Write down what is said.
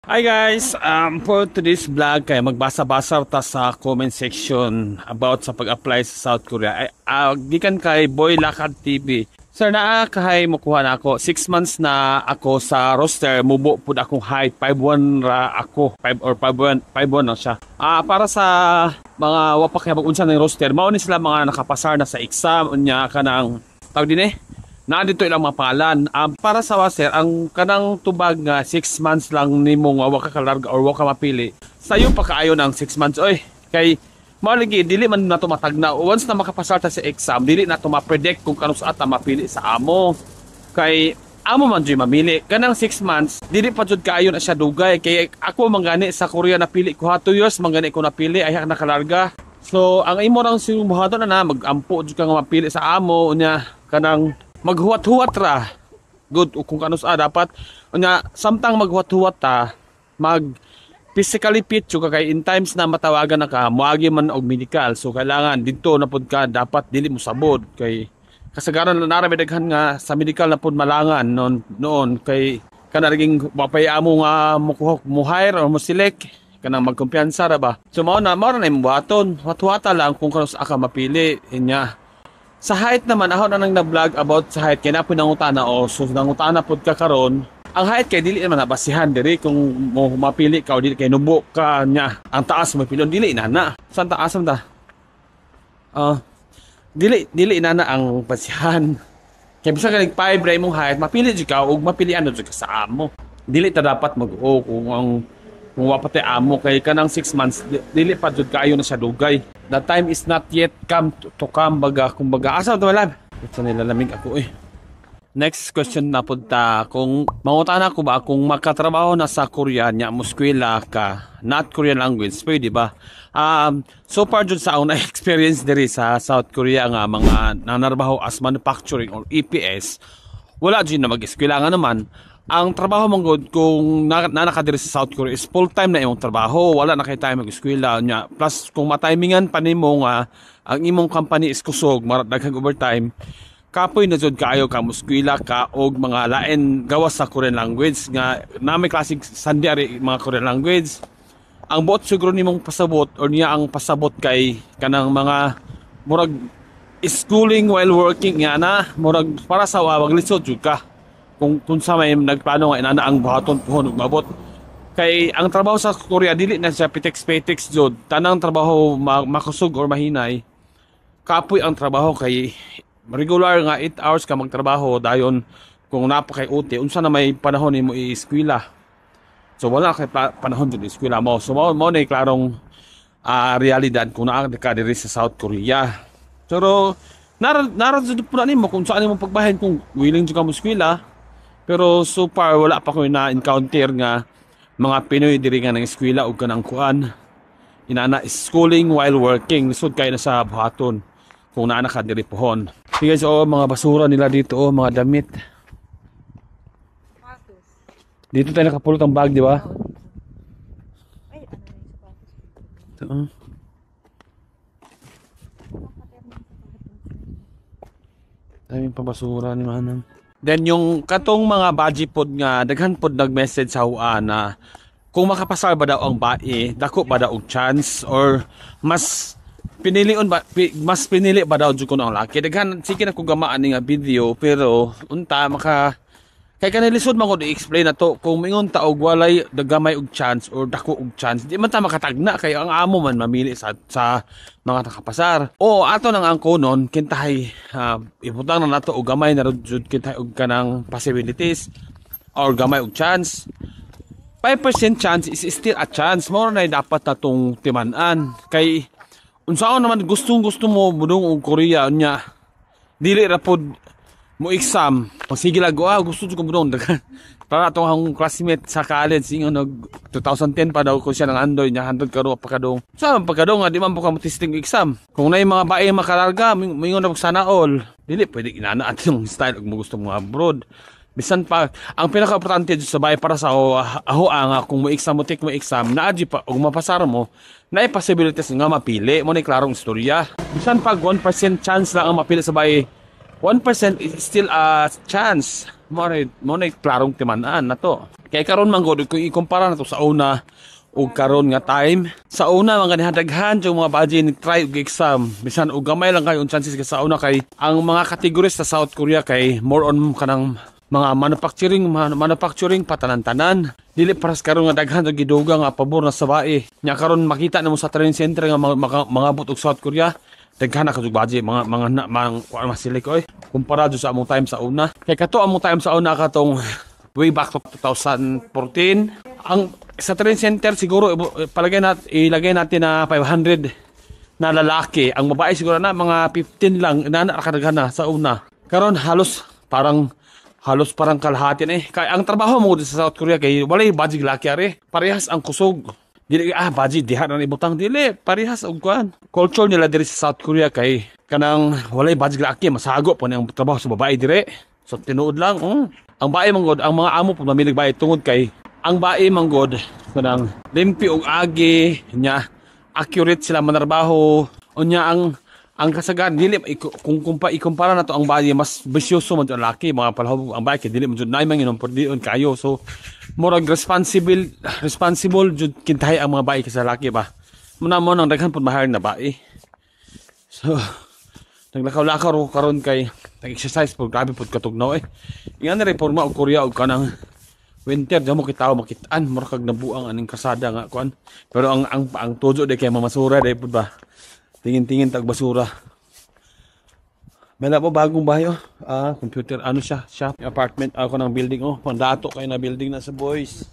Hi guys, for today's vlog kay magbasa-basa ta sa comment section about sa pag-apply sa South Korea. Gikan kay Boy Lakad TV. Sir, naa kahay mukuha na ako. 6 months na ako sa roster. Mubo pud akong height 5'1 ra ako. 5 or 5'1 na siya. Para sa mga wapak kay mag-unsa ng roster, mao ni sila mga nakapasar na sa exam unya kanang tawag din dito ilang mga pangalan. Para sa waser, ang kanang tubag nga 6 months lang nimo nga wa ka kalarga or wa ka mapili. Sayo pa kaayo ng 6 months oy. Kay maligi dili man nato matagna. Once na makapasar ta sa exam, dili nato ma-predict kung kanus ata mapili sa amo. Kay amo man jud mamili. Kanang 6 months, dili pa jud kaayo na siya dugay. Kay ako mangani sa Korea napili ko ha 2 years mangani ko napili ay nakalarga. So ang imo rang sinubuhaton na mag-ampo jud ka nga mapili sa amo unya kanang maghuwat-huwat ra good kung kanus dapat unya samtang maghuwat-huwat ta mag physically fit so kay in times na matawagan na ka moagi man og medical so kailangan dito na pud ka dapat dili mo sabod kay kasagaran na narami daghan nga sa medical na pud malangan noon kay kana naging mapay amo nga mo hire or mo select kanang magkumpiyansa ra ba so mao na imong buhaton huwat-huwata lang kung kanus ka mapili inya. Sa height naman, ako na nang na-vlog about sa height. Kaya na po nangutana o so nangutana po ka karon. Ang height kay dili naman nabasihan diri kung mo mapili ka o dili kay nubo ka nya. Ang taas mo pilon dili inana. Saan taas mo ta? Dili inana ang basihan. Kaya bisa ka nag-5 ra imong height, mapili jud ka og mapilian jud ka sa amo. Dili ta dapat mag-o kung wapate amo kay kanang 6 months dili pa jud kaayo na siya dugay. The time is not yet come to come baga kumbaga asa to malab. Ito nilalamig ako eh. Next question na punta kung mangutana ko ba kung makatrabaho na sa Korea nya mo eskwela ka not Korean language pwede ba? So far jud sa una experience diri sa South Korea nga mga nanarbaho as manufacturing or EPS wala jud na mag-eskwela nga naman. Ang trabaho mong good kung nakadiri sa South Korea is full-time na imong trabaho. Wala na kayo tayo mag-eskwela niya. Plus, kung matimingan pa nimo nga, ang imong company is kusog, daghang overtime, kapoy na jud kaayo ka muskwela ka og mga lain gawas sa Korean language nga na may klaseng sandiari mga Korean language. Ang buot siguro nimong pasabot or niya ang pasabot kay kanang mga murag schooling while working nga na, murag para sa wawag lisod jud ka. Kung sa may nagplano nga inana ang buhaton puhon ug mabot kay ang trabaho sa Korea dili na siya pitex jud tanang trabaho makusog or mahinay kapoy ang trabaho kay regular nga 8 hours ka magtrabaho dayon kung napakay uti unsa na may panahon nimo i-eskwela so wala kay panahon jud eskwela mo so mao na klarong realidad kung naa ka diri sa South Korea pero nara jud pud nimo kung saan nimo pagbahin kung willing jud ka mo eskwela. Pero so far wala pa ko na-encounter nga mga Pinoy diri nga nang eskwela o kanang kuan. Inana schooling while working. Lisod kayo na sa buhaton kung naa ka diri pohon. So guys, mga basura nila dito, mga damit. Dito tayo nakapulot ang bag, di ba? Ito. Daming pabasura ni Manang. Then yung katong mga baji pod nga daghan pod nag-message sa huan na kung makapasar ba daw ang bae, dako ba daw og chance or mas pinili ba daw jud kuno ang laki. Daghan sige na ko gamaan ni nga video pero unta kay kanilisod man ko i-explain na to kung mingon ta og walay dagamay og chance or dako og chance di man ta makatagna kay ang amo man mamili sa mga nakapasar o ato nang angko nun kintahay ibutang na nato og gamay na jud kintahay og kanang possibilities or gamay og chance 5% chance is still a chance more na dapat natong timan-an kay unsaon naman gusto mo budong og Korea nya dili ra pod mo exam sige lang gusto ko budong para atong ang classmate sa college ingon og 2010 pa daw ko siya nang andoy nya handod karo pagkadong sa pagkadong di man po ka testing exam kung nay mga bae makalarga mingon na sana all dili pwede inana atong style og mo gusto mo abroad bisan pa ang pinaka-importante sa bae para sa aho nga kung mo exam mo take mo exam naa di pa og mapasar mo na possibilities nga mapili mo ni klarong istorya bisan pag 1% chance lang ang mapili sa bae 1% is still a chance. Mo na klarong timan-an na to. Kay karon man gud kung ikumpara nato sa una ug karon nga time. Sa una mga daghan yung mga budget ni try og exam. Bisan og gamay lang kayo ang chances ka sa una kay ang mga categories sa South Korea kay more on kanang mga manufacturing patanan-tanan. Dili paras karon nga daghan og giduga nga pabor na sa bae. Nya karon makita nimo sa training center nga mga but og South Korea daghan na kasug budget mga kuan masili ko kumpara sa among time sa una. Kay kato among time sa una katong way back to 2014 ang sa training center siguro ilagay natin na 500 na lalaki. Ang babae siguro na mga 15 lang nakadaghan na sa una. Karon halos parang kalahati na eh. Kaya ang trabaho mo sa South Korea kay walay budget laki are. Parehas ang kusog. Dili budget diha na ibutang dili. Parehas og kuan. Culture nila diri sa South Korea kay kanang walay budget laki masago po ang trabaho sa babae dire. So tinuod lang. Ang bae manggod, ang mga amo pud mamilig bae tungod kay ang bae manggod kanang limpi og agi nya accurate sila manarbaho unya ang kasagan dili kung ikumpara nato ang bae mas bisyoso man ang laki mga palahog ang bae kay dili man jud nay man inom dion kayo so murag responsible jud kintahay ang mga bae kaysa laki ba muna mo nang daghan pud mahal na bae so naglakaw-lakaw ro karon kay nag-exercise pud grabe pud katugnaw ingan reforma og Korea og kanang winter damo kita makitaan mura kag nabuang aning kasada nga kuan pero ang tujo de kay mamasura de pud ba tingin tag basura mela po bagong bahay computer ano siya apartment ako ng building pandato kay na building na sa boys